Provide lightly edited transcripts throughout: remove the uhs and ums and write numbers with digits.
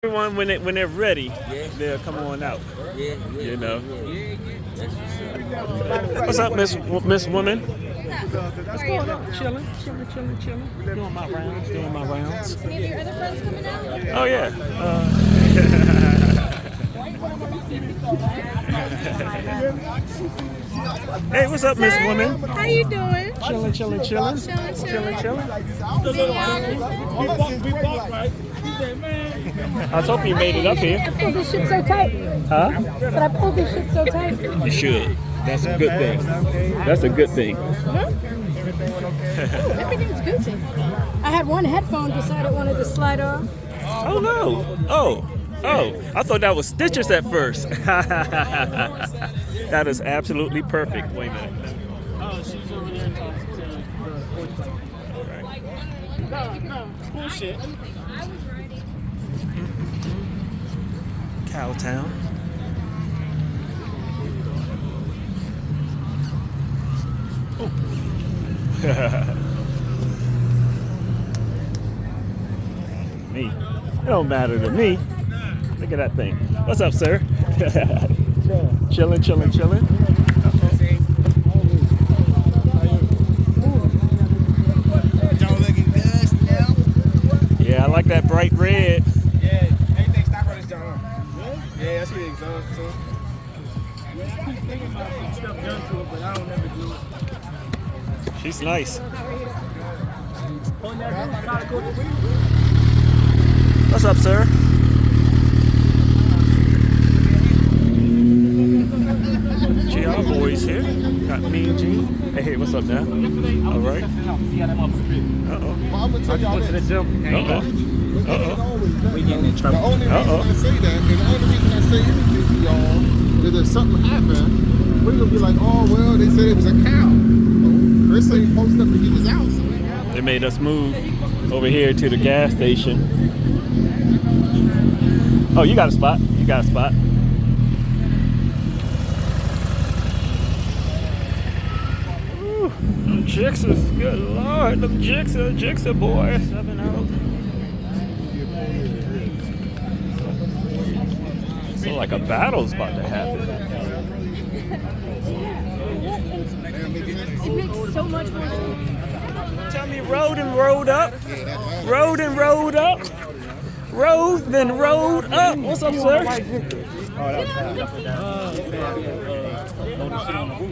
Everyone, when they're ready, they'll come on out. You know. What's up, Miss Woman? What's going on? Chilling. Doing my rounds. Any of your other friends coming out? Oh yeah. Hey, what's up, Miss Woman? How you doing? Chilling. We walk right. I was hoping you made it up here. I pulled this shit so tight. Huh? But I pulled this shit so tight. You should. That's a good thing. Everything's Gucci. I had one headphone decided it wanted to slide off. Oh no. Oh. I thought that was stitches at first. That is absolutely perfect. Wait a minute. Oh, she's over there talking to No, bullshit. Cowtown. Oh. Me. It don't matter to me. Look at that thing. What's up, sir? Chilling. Y'all looking good still? Yeah, I like that bright red. Yeah, everything stock on this John. Yeah, I see the exhaust too. I keep thinking about putting stuff done to it, but I don't ever do it. She's nice. What's up, sir? GR boys here. Got Mean Gene. Hey, what's up now? All right. Uh-oh. I'm gonna tell y'all this. We getting in trouble. The only reason I say that, and the only reason I say anything to y'all, is if something happened, we're gonna be like, oh well, they said it was a cow. First thing post up to get his house. They made us move over here to the gas station. Oh, you got a spot. Ooh, them Jixers, good lord, them Jixer boy. 7 out. Feel like a battle's about to happen. It makes so much more sense. Tell me road and road up. Road and road up. Road then road up. What's up, sir?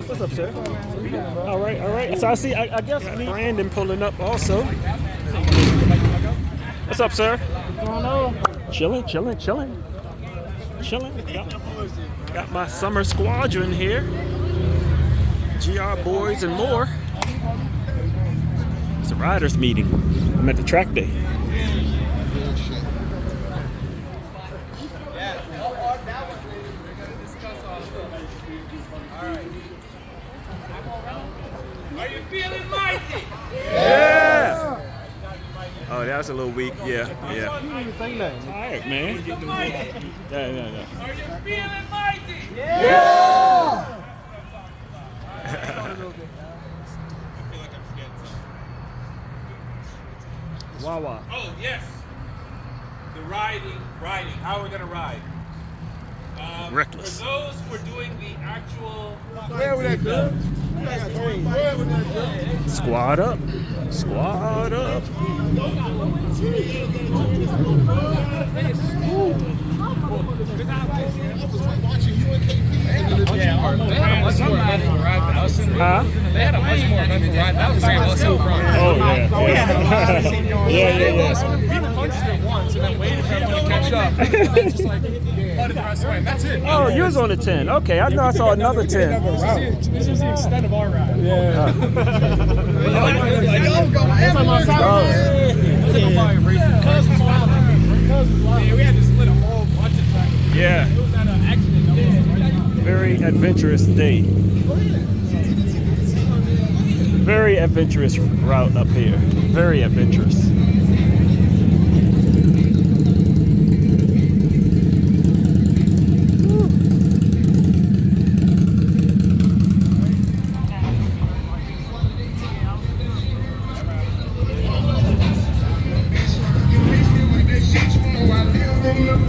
What's up, sir? All right. So I see, I guess Brandon pulling up also. What's up, sir? Chilling. Got my summer squadron here. GR boys and more. It's a riders meeting. I'm at the track day. Are you feeling mighty? Yeah. Oh, that was a little weak. Yeah. Tired, man. Are you feeling mighty? Yeah. I feel like I'm forgetting something. Wawa. Oh, yes. The riding. How are we going to ride? Reckless. For those who are doing the actual... Squad up. Huh? They had a much more eventful ride. That was so front. Oh, yeah. Yeah. We punched it once and then waited for everyone to catch up. And then just like putted the rest away. And that's it. Oh, you was on the 10. Okay, I know I saw another 10. This was the extent of our ride. Yeah. We had to split a whole bunch of tracks. Yeah. It was at an accident. Very adventurous day. Very adventurous route up here. Very adventurous.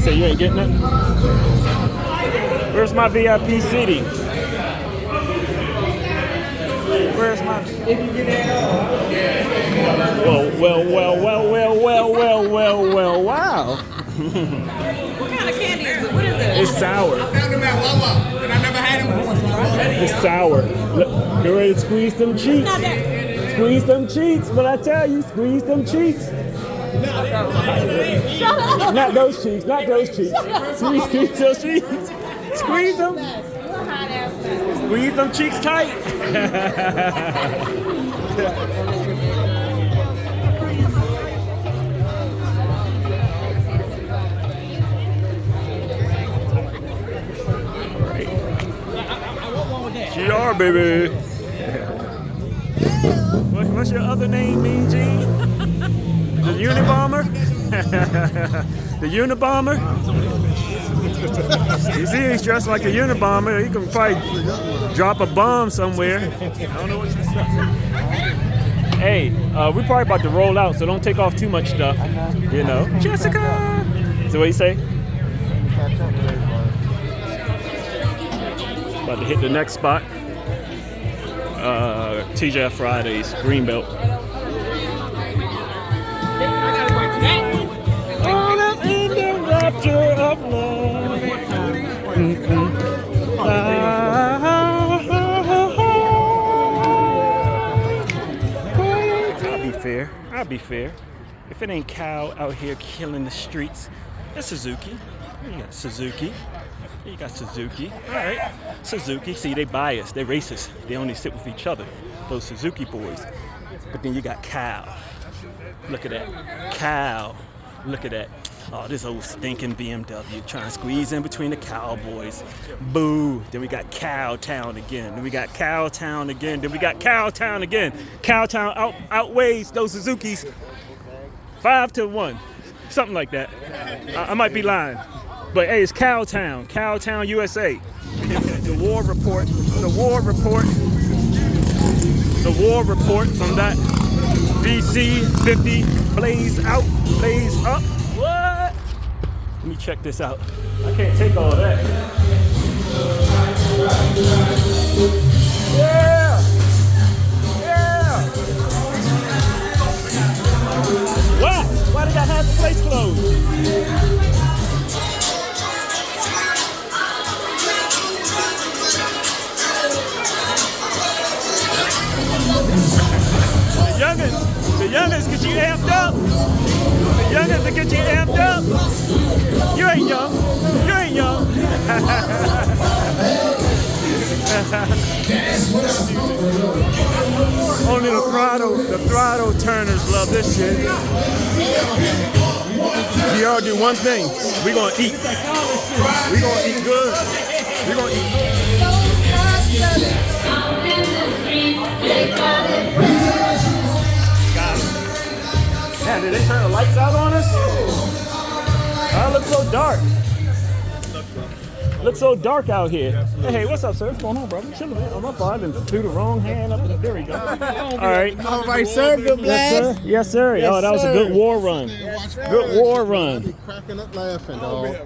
So you ain't getting it? Where's my VIP seating? Where's my... Well, wow. What kind of candy is it? What is it? It's sour. I found them at Wawa, and I never had them before. It's sour. Look, get ready to squeeze them cheeks. Not that. Squeeze them cheeks. What I tell you, squeeze them cheeks. Shut up. Not those cheeks. Not those cheeks. Squeeze those cheeks. Squeeze them. Squeeze them cheeks tight. GR, baby. What's your other name, Mean Gene? The Unabomber? The Unabomber? You see, he's dressed like a Unabomber. He can probably drop a bomb somewhere. I don't know what you're saying. Hey, we're probably about to roll out, so don't take off too much stuff. You know. Jessica! So what you say? About to hit the next spot. TGIF Fridays, Greenbelt. All up in the rapture of love. I'll be fair. If it ain't Cal out here killing the streets, it's Suzuki. You got Suzuki. You got Suzuki. All right. Suzuki. See, they biased. They racist. They only sit with each other. Those Suzuki boys. But then you got Cal. Look at that. Cal. Look at that. Oh, this old stinking BMW trying to squeeze in between the Cowboys. Boo. Then we got Cowtown again. Then we got Cowtown again. Then we got Cowtown again. Cowtown outweighs those Suzukis 5-1. Something like that. I might be lying. But hey, it's Cowtown. Cowtown, USA. The war report. The war report. The war report from that BC 50 blaze out, blaze up. What? Let me check this out. I can't take all that. Yeah! Yeah! What? Why did I have the place closed? The youngins get you amped up. The youngins that get you amped up. You ain't young. You ain't young. Only the throttle turners love this shit. We all do one thing. We gonna eat. We gonna eat good. We gonna eat good. Man, did they turn the lights out on us? Oh, it looks so dark. Looks so dark out here. Hey, what's up, sir? What's going on, brother? Chilling, man. I'm up. I didn't do the wrong hand up. There we go. All right. All right, sir. Good Yes, sir. Yes, sir. Yes, oh, that was a sir. good war run. Good war run. Cracking up laughing, dog.